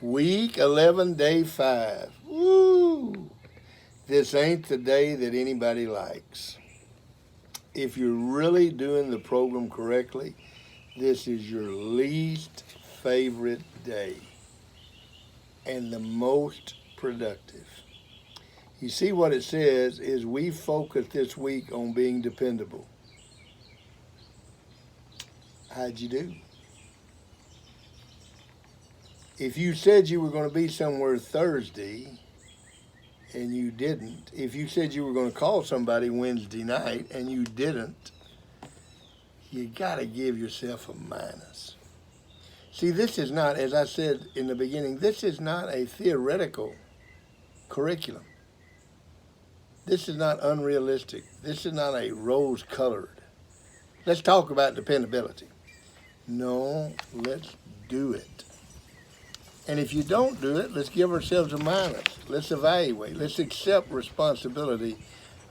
Week 11, day 5. Woo! This ain't the day that anybody likes. If you're really doing the program correctly, this is your least favorite day and the most productive. You see what it says is we focus this week on being dependable. How'd you do? If you said you were going to be somewhere Thursday and you didn't, if you said you were going to call somebody Wednesday night and you didn't, you got to give yourself a minus. See, this is not, as I said in the beginning, this is not a theoretical curriculum. This is not unrealistic. This is not a rose-colored. Let's talk about dependability. No, let's do it. And if you don't do it, let's give ourselves a minus. Let's evaluate. Let's accept responsibility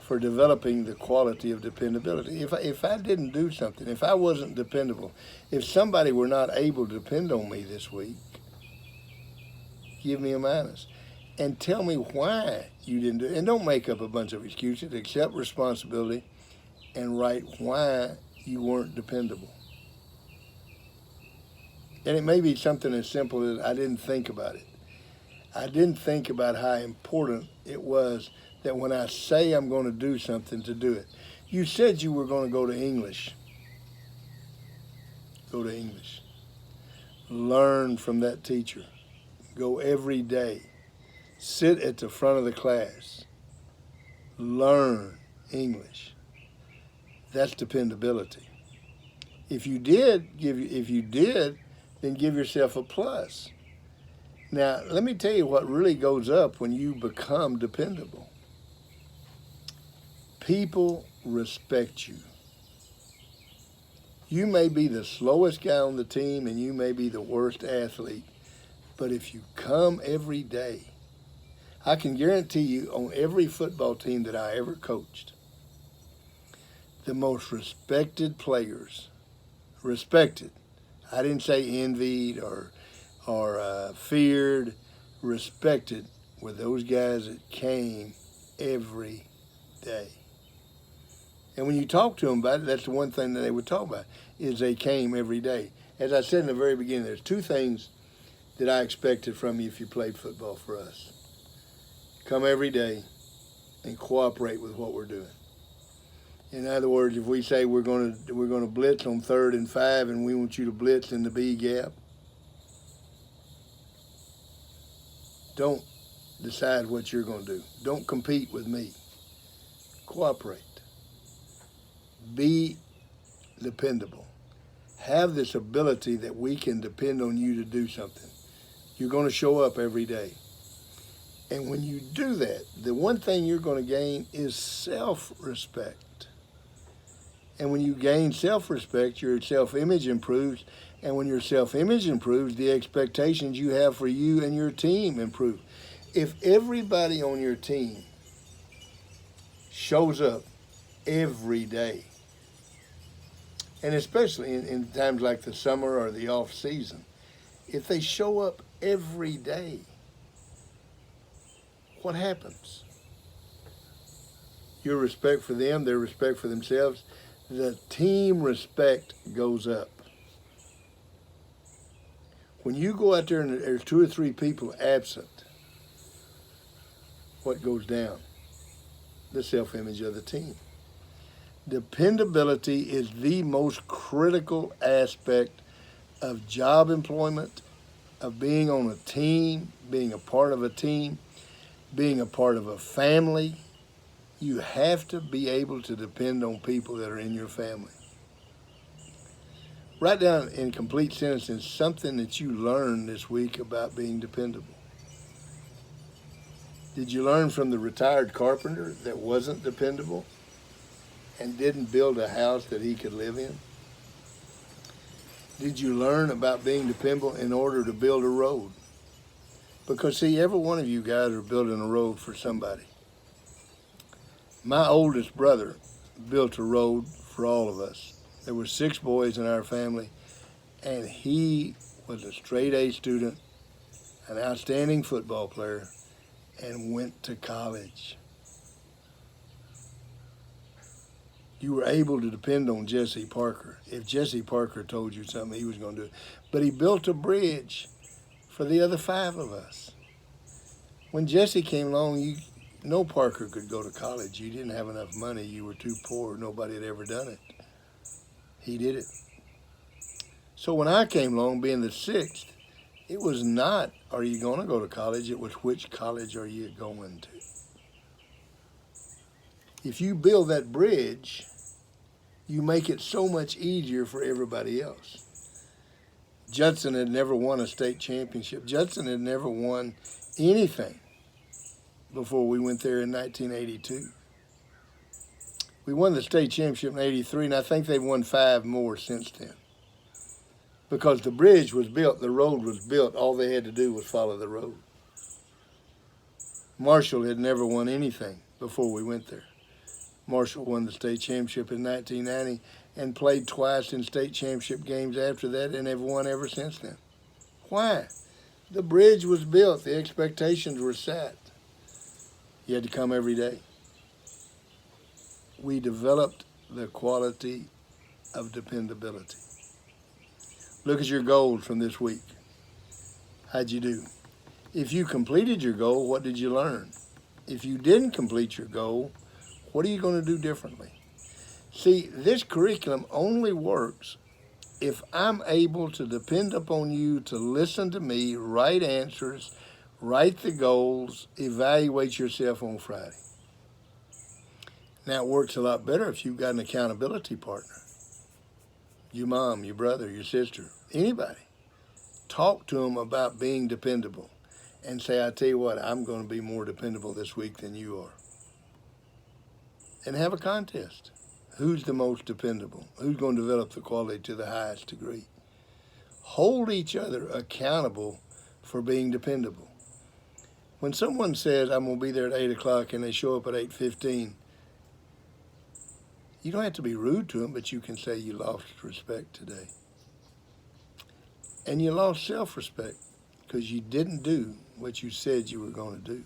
for developing the quality of dependability. If I didn't do something, if I wasn't dependable, if somebody were not able to depend on me this week, give me a minus. And tell me why you didn't do it. And don't make up a bunch of excuses. Accept responsibility and write why you weren't dependable. And it may be something as simple as I didn't think about it. I didn't think about how important it was that when I say I'm going to do something, to do it. You said you were going to go to English. Go to English. Learn from that teacher. Go every day. Sit at the front of the class. Learn English. That's dependability. If you did, then give yourself a plus. Now, let me tell you what really goes up when you become dependable. People respect you. You may be the slowest guy on the team and you may be the worst athlete, but if you come every day, I can guarantee you on every football team that I ever coached, the most respected players, respected, I didn't say envied or feared, respected were those guys that came every day. And when you talk to them about it, that's the one thing that they would talk about, is they came every day. As I said in the very beginning, there's two things that I expected from you if you played football for us. Come every day and cooperate with what we're doing. In other words, if we say we're going to blitz on 3rd and 5 and we want you to blitz in the B gap, don't decide what you're going to do. Don't compete with me. Cooperate. Be dependable. Have this ability that we can depend on you to do something. You're going to show up every day. And when you do that, the one thing you're going to gain is self-respect. And when you gain self-respect, your self-image improves. And when your self-image improves, the expectations you have for you and your team improve. If everybody on your team shows up every day, and especially in times like the summer or the off season, if they show up every day, what happens? Your respect for them, their respect for themselves, the team respect goes up. When you go out there and there's 2 or 3 people absent, what goes down? The self-image of the team. Dependability is the most critical aspect of job employment, of being on a team, being a part of a team, being a part of a family. You have to be able to depend on people that are in your family. Write down in complete sentences something that you learned this week about being dependable. Did you learn from the retired carpenter that wasn't dependable and didn't build a house that he could live in? Did you learn about being dependable in order to build a road? Because see, every one of you guys are building a road for somebody. My oldest brother built a road for all of us. There were 6 boys in our family, and he was a straight A student, an outstanding football player, and went to college. You were able to depend on Jesse Parker. If Jesse Parker told you something, he was going to do it. But he built a bridge for the other 5 of us. When Jesse came along, no Parker could go to college. You didn't have enough money. You were too poor. Nobody had ever done it. He did it. So when I came along, being the 6th, it was not, are you going to go to college? It was, which college are you going to? If you build that bridge, you make it so much easier for everybody else. Judson had never won a state championship. Judson had never won anything before we went there in 1982. We won the state championship in 83, and I think they've won 5 more since then. Because the bridge was built, the road was built, all they had to do was follow the road. Marshall had never won anything before we went there. Marshall won the state championship in 1990 and played twice in state championship games after that and have won ever since then. Why? The bridge was built. The expectations were set. You had to come every day. We developed the quality of dependability. Look at your goals from this week. How'd you do? If you completed your goal, what did you learn? If you didn't complete your goal, what are you going to do differently? See, this curriculum only works if I'm able to depend upon you to listen to me, write answers, write the goals, evaluate yourself on Friday. Now, it works a lot better if you've got an accountability partner. Your mom, your brother, your sister, anybody. Talk to them about being dependable and say, I tell you what, I'm going to be more dependable this week than you are. And have a contest. Who's the most dependable? Who's going to develop the quality to the highest degree? Hold each other accountable for being dependable. When someone says, I'm going to be there at 8 o'clock and they show up at 8:15, you don't have to be rude to them, but you can say you lost respect today. And you lost self-respect because you didn't do what you said you were going to do.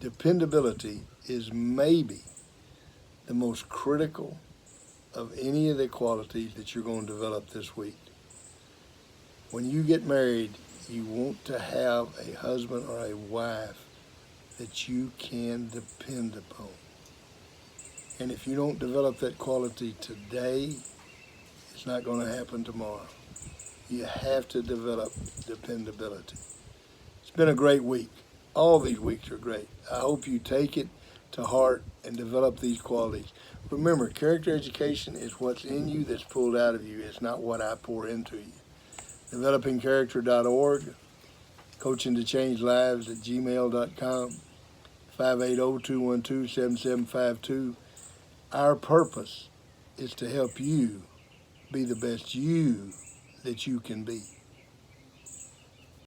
Dependability is maybe the most critical of any of the qualities that you're going to develop this week. When you get married, you want to have a husband or a wife that you can depend upon. And if you don't develop that quality today, it's not going to happen tomorrow. You have to develop dependability. It's been a great week. All these weeks are great. I hope you take it to heart and develop these qualities. Remember, character education is what's in you that's pulled out of you. It's not what I pour into you. Developingcharacter.org, coachingtochange.lives@gmail.com, 580-212-7752. Our purpose is to help you be the best you that you can be.